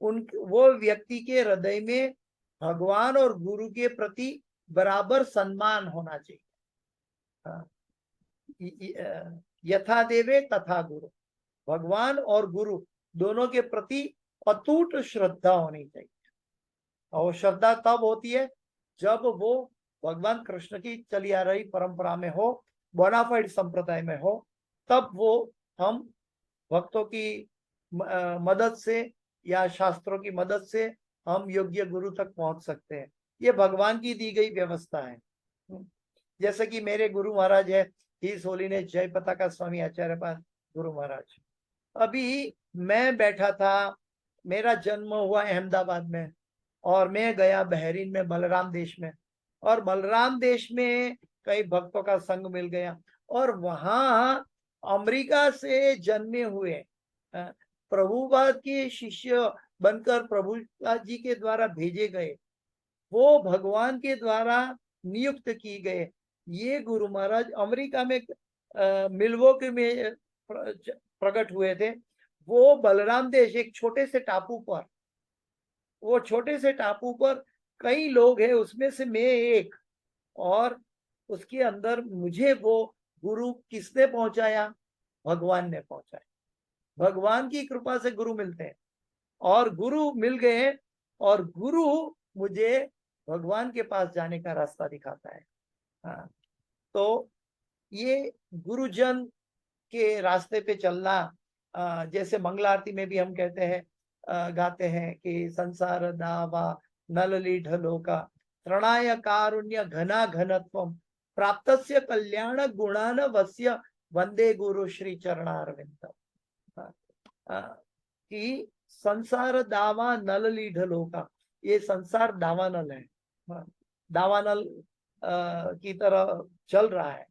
वो व्यक्ति के हृदय में भगवान और गुरु के प्रति बराबर सम्मान होना चाहिए। यथा देवे तथा गुरु, भगवान और गुरु दोनों के प्रति अटूट श्रद्धा होनी चाहिए। और श्रद्धा तब होती है जब वो भगवान कृष्ण की चली आ रही परंपरा में हो, बोनाफाइड संप्रदाय में हो, तब वो हम भक्तों की मदद से या शास्त्रों की मदद से हम योग्य गुरु तक पहुंच सकते हैं। ये भगवान की दी गई व्यवस्था है। जैसे कि मेरे गुरु महाराज है हिज होलीनेस जय पताका स्वामी आचार्य पाद गुरु महाराज। अभी मैं बैठा था, मेरा जन्म हुआ अहमदाबाद में और मैं गया बहरीन में बलराम देश में, और बलराम देश में कई भक्तों का संग मिल गया। और वहां अमेरिका से जन्मे हुए प्रभुपाद के शिष्य बनकर प्रभुपाद जी के द्वारा भेजे गए, वो भगवान के द्वारा नियुक्त की गए ये गुरु महाराज अमेरिका में मिल्वॉकी में प्रकट हुए थे। वो बलराम देश एक छोटे से टापू पर, वो छोटे से टापू पर कई लोग हैं, उसमें से मैं एक, और उसके अंदर मुझे वो गुरु किसने पहुंचाया, भगवान ने पहुंचाया। भगवान की कृपा से गुरु मिलते हैं, और गुरु मिल गए और गुरु मुझे भगवान के पास जाने का रास्ता दिखाता है। हाँ, तो ये गुरुजन के रास्ते पे चलना, जैसे मंगला आरती में भी हम कहते हैं, गाते हैं कि संसार दावा नलली ढलोका त्रणाय कारुण्य घना घनत्वम प्राप्तस्य कल्याण गुणान वस्य वंदे गुरु श्री चरणारविंद। कि संसार दावा नलली ढलोका, ये संसार दावानल है, दावानल की तरह चल रहा है।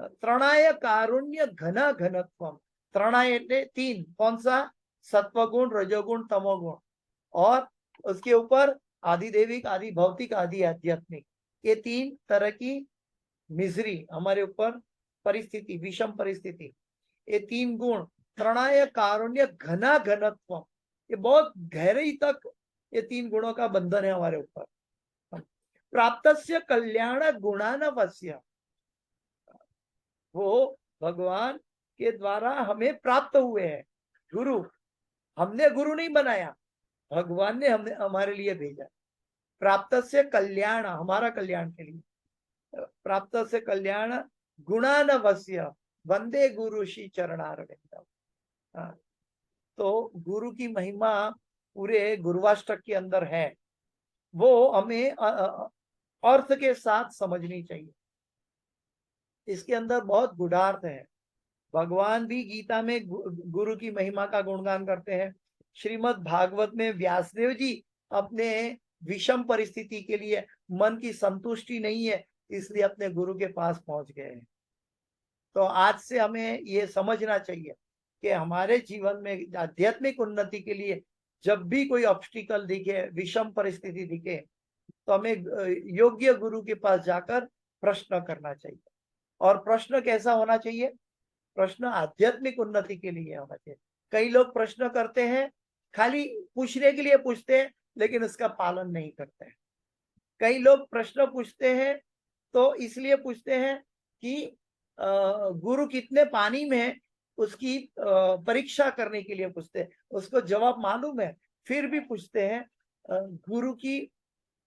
त्रणाय कारुण्य घना घनत्वम, त्रणाय तीन, कौन सा, सत्वगुण रजोगुण तमोगुण, और उसके ऊपर आदि देविक आदि भौतिक आदि आध्यात्मिक, ये तीन तरह की मिजरी हमारे ऊपर परिस्थिति, विषम परिस्थिति, ये 3 गुण, प्रणय कारुण्य घना घनत्व, ये बहुत गहराई तक ये 3 गुणों का बंधन है हमारे ऊपर। प्राप्तस्य कल्याण गुणानवस्य, वो भगवान के द्वारा हमें प्राप्त हुए हैं। गुरु, हमने गुरु नहीं बनाया, भगवान ने हमने हमारे लिए भेजा। प्राप्तस्य कल्याण, हमारा कल्याण के लिए। प्राप्तस्य कल्याण गुणानवस्य वंदे गुरु श्री चरणारविंदम। तो गुरु की महिमा पूरे गुरुवाष्टक के अंदर है, वो हमें अर्थ के साथ समझनी चाहिए। इसके अंदर बहुत गुढ़ार्थ है। भगवान भी गीता में गुरु की महिमा का गुणगान करते हैं। श्रीमद् भागवत में व्यासदेव जी अपने विषम परिस्थिति के लिए, मन की संतुष्टि नहीं है इसलिए अपने गुरु के पास पहुंच गए हैं। तो आज से हमें ये समझना चाहिए कि हमारे जीवन में आध्यात्मिक उन्नति के लिए जब भी कोई ऑब्स्टिकल दिखे, विषम परिस्थिति दिखे, तो हमें योग्य गुरु के पास जाकर प्रश्न करना चाहिए। और प्रश्न कैसा होना चाहिए? प्रश्न आध्यात्मिक उन्नति के लिए होना चाहिए। कई लोग प्रश्न करते हैं, खाली पूछने के लिए पूछते हैं, लेकिन उसका पालन नहीं करते हैं। कई लोग प्रश्न पूछते हैं तो इसलिए पूछते हैं कि गुरु कितने पानी में है उसकी परीक्षा करने के लिए पूछते हैं। उसको जवाब मालूम है फिर भी पूछते हैं, गुरु की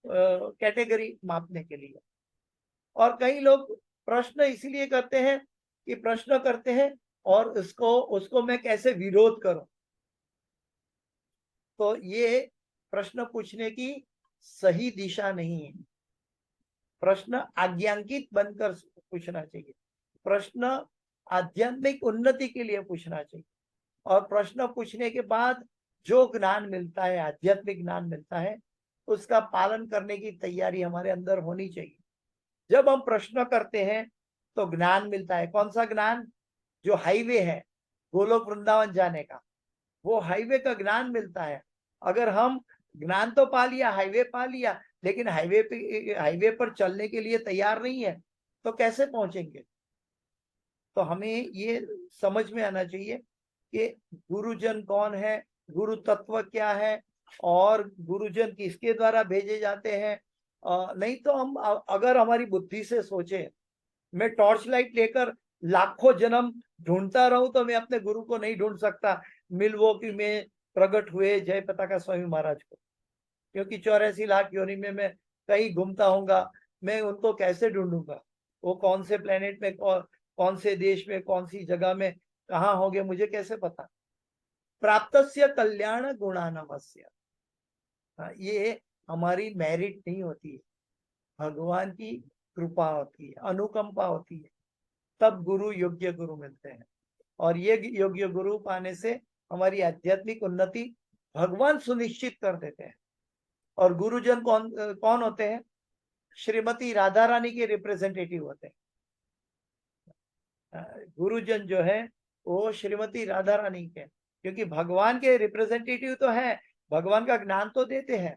कैटेगरी मापने के लिए। और कई लोग प्रश्न इसलिए करते हैं कि प्रश्न करते हैं और उसको मैं कैसे विरोध करूं। तो ये प्रश्न पूछने की सही दिशा नहीं है। प्रश्न आज्ञांकित बनकर पूछना चाहिए। प्रश्न आध्यात्मिक उन्नति के लिए पूछना चाहिए। और प्रश्न पूछने के बाद जो ज्ञान मिलता है, आध्यात्मिक ज्ञान मिलता है, उसका पालन करने की तैयारी हमारे अंदर होनी चाहिए। जब हम प्रश्न करते हैं तो ज्ञान मिलता है। कौन सा ज्ञान? जो हाईवे है गोलोक वृंदावन जाने का, वो हाईवे का ज्ञान मिलता है। अगर हम ज्ञान तो पा लिया, हाईवे पा लिया, लेकिन हाईवे पर चलने के लिए तैयार नहीं है, तो कैसे पहुंचेंगे? तो हमें ये समझ में आना चाहिए कि गुरुजन कौन है, गुरु तत्व क्या है, और गुरुजन किसके द्वारा भेजे जाते हैं। नहीं तो हम अगर हमारी बुद्धि से सोचे, मैं टॉर्च लाइट लेकर लाखों जन्म ढूंढता रहूं तो मैं अपने गुरु को नहीं ढूंढ सकता। मिल्वॉकी में प्रकट हुए जय पताका स्वामी महाराज को, क्योंकि 84 लाख योनि में मैं कहीं घूमता होऊंगा, मैं उनको कैसे ढूंढूंगा? वो कौन से प्लेनेट में, कौन से देश में, कौन सी जगह में कहाँ होंगे, मुझे कैसे पता? प्राप्तस्य कल्याण गुणानवस्य, ये हमारी मेरिट नहीं होती है, भगवान की कृपा होती है, अनुकंपा होती है, तब गुरु, योग्य गुरु मिलते हैं। और ये योग्य गुरु पाने से हमारी आध्यात्मिक उन्नति भगवान सुनिश्चित कर देते हैं। और गुरुजन कौन कौन होते हैं? श्रीमती राधा रानी के रिप्रेजेंटेटिव होते हैं। गुरुजन जो है वो श्रीमती राधा रानी के, क्योंकि भगवान के रिप्रेजेंटेटिव तो है, भगवान का ज्ञान तो देते हैं,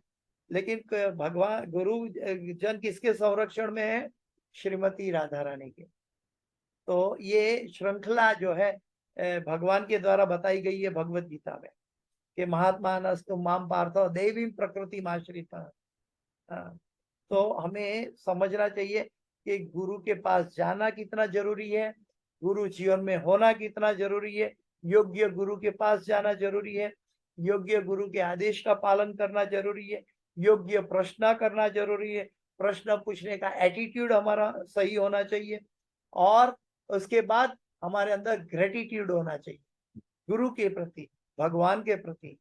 लेकिन भगवान गुरु जन किसके संरक्षण में है? श्रीमती राधा रानी के। तो ये श्रृंखला जो है भगवान के द्वारा बताई गई है भगवत गीता में कि महात्मा नस्तु माम पार्थ देवी प्रकृति माश्रिता। तो हमें समझना चाहिए कि गुरु के पास जाना कितना जरूरी है, गुरु जीवन में होना कितना जरूरी है, योग्य गुरु के पास जाना जरूरी है, योग्य गुरु के आदेश का पालन करना जरूरी है, योग्य प्रश्न करना जरूरी है, प्रश्न पूछने का एटीट्यूड हमारा सही होना चाहिए, और उसके बाद हमारे अंदर ग्रेटिट्यूड होना चाहिए गुरु के प्रति, भगवान के प्रति।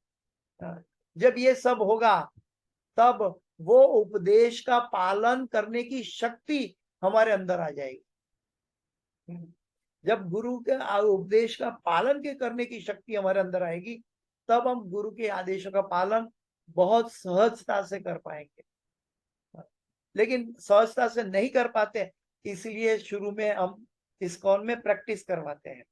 जब ये सब होगा तब वो उपदेश का पालन करने की शक्ति हमारे अंदर आ जाएगी। जब गुरु के उपदेश का पालन के करने की शक्ति हमारे अंदर आएगी, तब हम गुरु के आदेशों का पालन बहुत सहजता से कर पाएंगे। लेकिन सहजता से नहीं कर पाते, इसलिए शुरू में हम इस्कॉन में प्रैक्टिस करवाते हैं।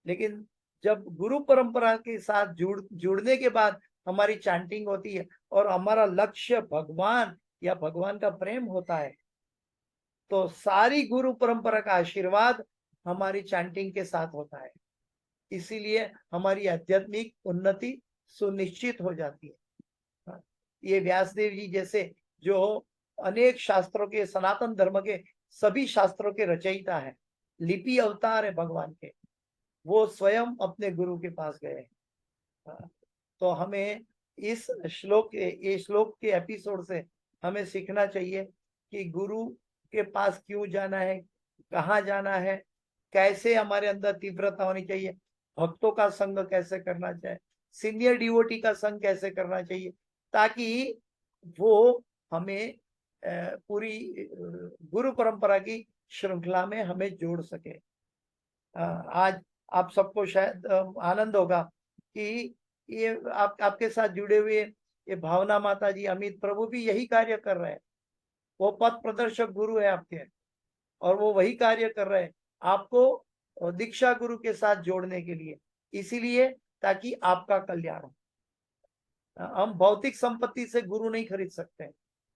लेकिन जब गुरु परंपरा के साथ जुड़ने के बाद हमारी चैंटिंग होती है और हमारा लक्ष्य भगवान या भगवान का प्रेम होता है, तो सारी गुरु परंपरा का आशीर्वाद हमारी चैंटिंग के साथ होता है। इसीलिए हमारी आध्यात्मिक उन्नति सुनिश्चित हो जाती है। हाँ, ये व्यासदेव जी जैसे जो अनेक शास्त्रों के, सनातन धर्म के सभी शास्त्रों के रचयिता है, लिपि अवतार है भगवान के, वो स्वयं अपने गुरु के पास गए। हाँ, तो हमें इस ये श्लोक के एपिसोड से हमें सीखना चाहिए कि गुरु के पास क्यों जाना है, कहाँ जाना है, कैसे हमारे अंदर तीव्रता होनी चाहिए, भक्तों का संग कैसे करना चाहिए, सीनियर डिवोटी का संग कैसे करना चाहिए, ताकि वो हमें पूरी गुरु परंपरा की श्रृंखला में हमें जोड़ सके। आज आप सबको शायद आनंद होगा कि ये आपके साथ जुड़े हुए ये भावना माता जी, अमित प्रभु भी यही कार्य कर रहे हैं। वो पथ प्रदर्शक गुरु है आपके, और वो वही कार्य कर रहे हैं आपको दीक्षा गुरु के साथ जोड़ने के लिए, इसीलिए ताकि आपका कल्याण हो। हम भौतिक संपत्ति से गुरु नहीं खरीद सकते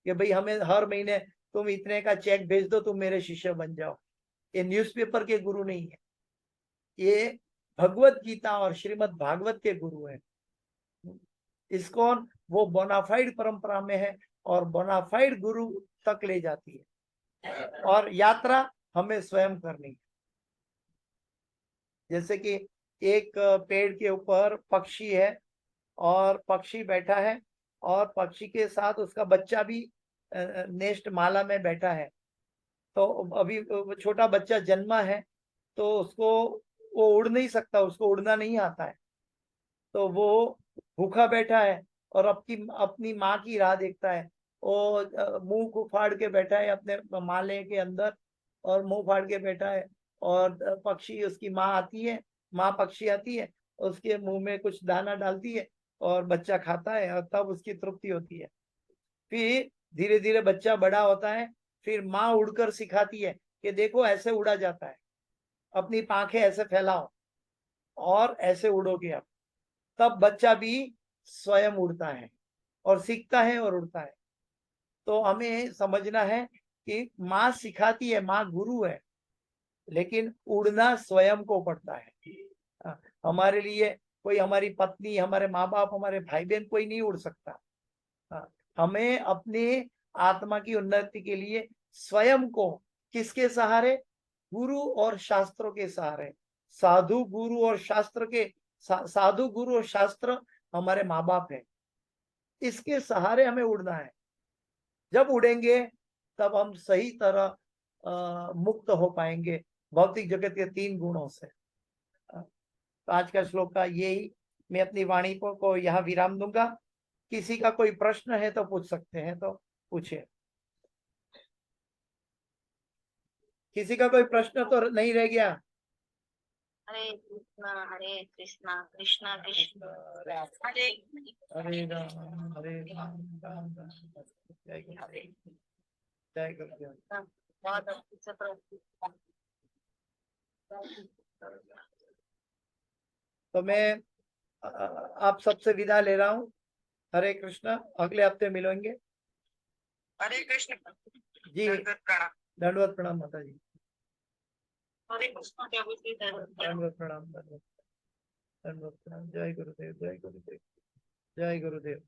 कि भाई हमें हर महीने तुम इतने का चेक भेज दो, तुम मेरे शिष्य बन जाओ। ये न्यूज़पेपर के गुरु नहीं है, ये भगवत गीता और श्रीमद् भागवत के गुरु हैं। इस्कॉन वो बोनाफाइड परंपरा में है और बोनाफाइड गुरु तक ले जाती है, और यात्रा हमें स्वयं करनी है। जैसे कि एक पेड़ के ऊपर पक्षी है और पक्षी बैठा है, और पक्षी के साथ उसका बच्चा भी नेस्ट माला में बैठा है। तो अभी छोटा बच्चा जन्मा है, तो उसको वो उड़ नहीं सकता, उसको उड़ना नहीं आता है, तो वो भूखा बैठा है और अपनी माँ की राह देखता है। वो मुंह को फाड़ के बैठा है अपने माले के अंदर, और मुंह फाड़ के बैठा है, और पक्षी उसकी माँ आती है, माँ पक्षी आती है, उसके मुंह में कुछ दाना डालती है और बच्चा खाता है, और तब उसकी तृप्ति होती है। फिर धीरे धीरे बच्चा बड़ा होता है, फिर माँ उड़कर सिखाती है कि देखो ऐसे उड़ा जाता है, अपनी पांखें ऐसे फैलाओ और ऐसे उड़ोगे आप। तब बच्चा भी स्वयं उड़ता है और सीखता है और उड़ता है। तो हमें समझना है कि माँ सिखाती है, माँ गुरु है, लेकिन उड़ना स्वयं को पड़ता है। हमारे लिए कोई, हमारी पत्नी, हमारे माँ बाप, हमारे भाई बहन, कोई नहीं उड़ सकता। हमें अपने आत्मा की उन्नति के लिए स्वयं को किसके सहारे? गुरु और शास्त्रों के सहारे। साधु गुरु और शास्त्र के साधु गुरु और शास्त्र हमारे माँ बाप है, इसके सहारे हमें उड़ना है। जब उड़ेंगे तब हम सही तरह मुक्त हो पाएंगे भौतिक जगत के 3 गुणों से। तो आज का श्लोक का यही, मैं अपनी वाणी को यहाँ विराम दूंगा। किसी का कोई प्रश्न है तो पूछ सकते हैं, तो पूछिए। किसी का कोई प्रश्न तो नहीं रह गया? हरे कृष्णा कृष्णा कृष्ण हरे हरे राम राम राम। जय गुरुदेव, जय गुरुदेव। बहुत अच्छे से तो मैं आप सबसे विदा ले रहा हूँ। हरे कृष्णा, अगले हफ्ते मिलेंगे। हरे कृष्ण जी, दंडवत प्रणाम माता जी। हरे कृष्ण प्रभु जी दंडवत प्रणाम, दंडवत प्रणाम। जय गुरुदेव, जय गुरुदेव, जय गुरुदेव।